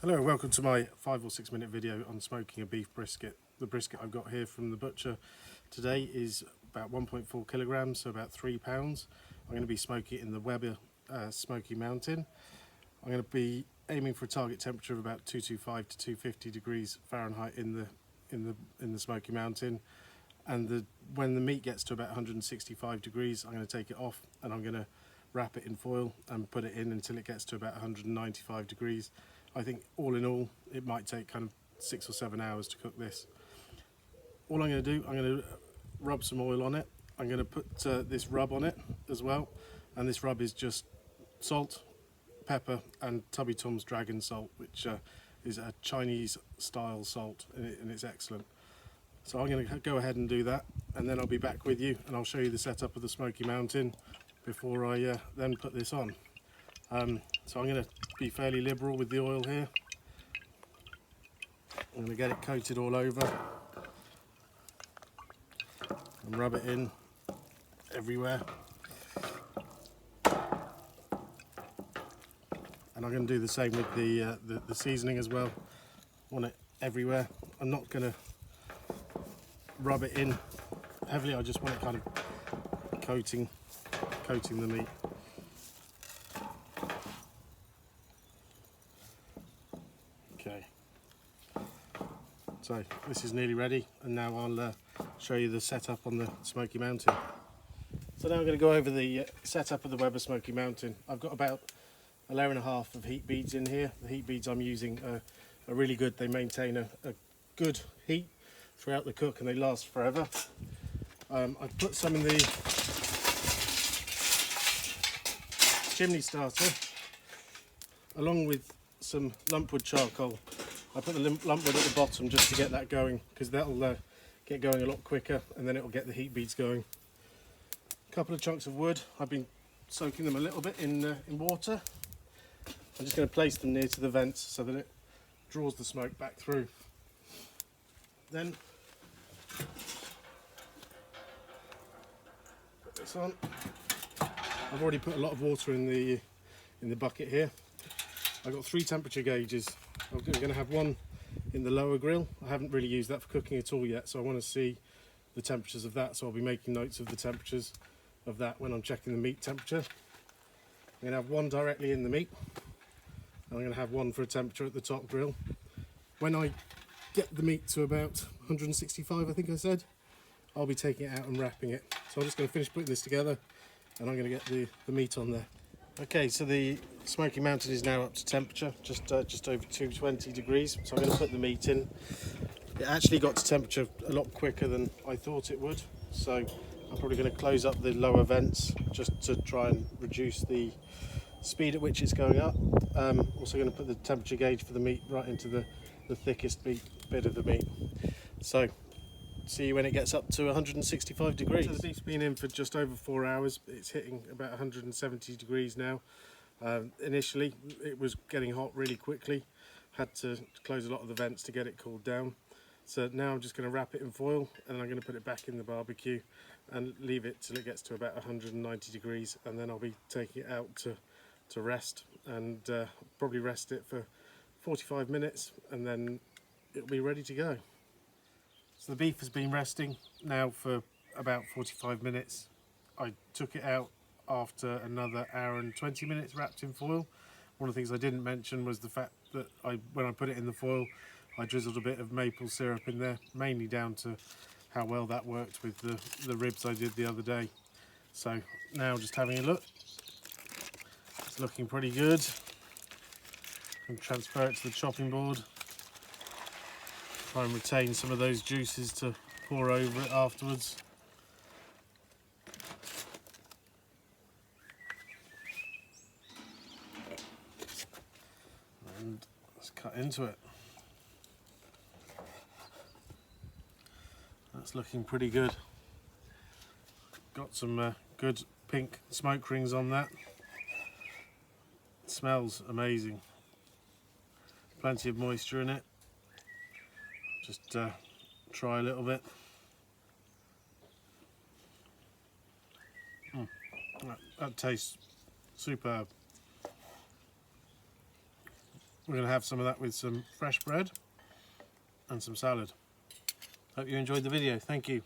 Hello and welcome to my 5 or 6 minute video on smoking a beef brisket. The brisket I've got here from the butcher today is about 1.4 kilograms, so about 3 pounds. I'm going to be smoking it in the Weber Smokey Mountain. I'm going to be aiming for a target temperature of about 225 to 250 degrees Fahrenheit in the Smoky Mountain. And when the meat gets to about 165 degrees, I'm going to take it off and I'm going to wrap it in foil and put it in until it gets to about 195 degrees. I think all in all, it might take kind of 6 or 7 hours to cook this. All I'm going to do, I'm going to rub some oil on it. I'm going to put this rub on it as well. And this rub is just salt, pepper and Tubby Tom's Dragon Salt, which is a Chinese style salt, and it's excellent. So I'm going to go ahead and do that, and then I'll be back with you and I'll show you the setup of the Smoky Mountain before I then put this on. So I'm going to be fairly liberal with the oil here. I'm going to get it coated all over and rub it in everywhere. And I'm going to do the same with the seasoning as well. I want it everywhere. I'm not going to rub it in heavily, I just want it kind of coating the meat. Okay, so this is nearly ready, and now I'll show you the setup on the Smoky Mountain. So now I'm going to go over the setup of the Weber Smokey Mountain. I've got about a layer and a half of heat beads in here. The heat beads I'm using are really good. They maintain a good heat throughout the cook and they last forever. I've put some in the chimney starter along with some lumpwood charcoal. I put the lumpwood at the bottom just to get that going, because that'll get going a lot quicker and then it'll get the heat beads going. A couple of chunks of wood, I've been soaking them a little bit in water. I'm just going to place them near to the vents so that it draws the smoke back through. Then put this on. I've already put a lot of water in the bucket here. I've got 3 temperature gauges. I'm going to have one in the lower grill. I haven't really used that for cooking at all yet, so I want to see the temperatures of that, so I'll be making notes of the temperatures of that when I'm checking the meat temperature. I'm going to have one directly in the meat, and I'm going to have one for a temperature at the top grill. When I get the meat to about 165, I think I said, I'll be taking it out and wrapping it. So I'm just going to finish putting this together and I'm going to get the meat on there. Okay, so the Smoky Mountain is now up to temperature, just over 220 degrees. So I'm going to put the meat in. It actually got to temperature a lot quicker than I thought it would. So I'm probably going to close up the lower vents just to try and reduce the speed at which it's going up. Also going to put the temperature gauge for the meat right into the thickest bit of the meat. So see you when it gets up to 165 degrees. So the beef's been in for just over 4 hours. It's hitting about 170 degrees now. Initially it was getting hot really quickly. Had to close a lot of the vents to get it cooled down. So now I'm just going to wrap it in foil and I'm going to put it back in the barbecue and leave it till it gets to about 190 degrees, and then I'll be taking it out to rest, and probably rest it for 45 minutes and then it'll be ready to go. So the beef has been resting now for about 45 minutes. I took it out after another hour and 20 minutes wrapped in foil. One of the things I didn't mention was the fact that when I put it in the foil, I drizzled a bit of maple syrup in there, mainly down to how well that worked with the ribs I did the other day. So now just having a look, it's looking pretty good. And transfer it to the chopping board. Try and retain some of those juices to pour over it afterwards. And let's cut into it. That's looking pretty good. Got some good pink smoke rings on that. It smells amazing. Plenty of moisture in it. Just try a little bit. That tastes superb. We're going to have some of that with some fresh bread and some salad. Hope you enjoyed the video. Thank you.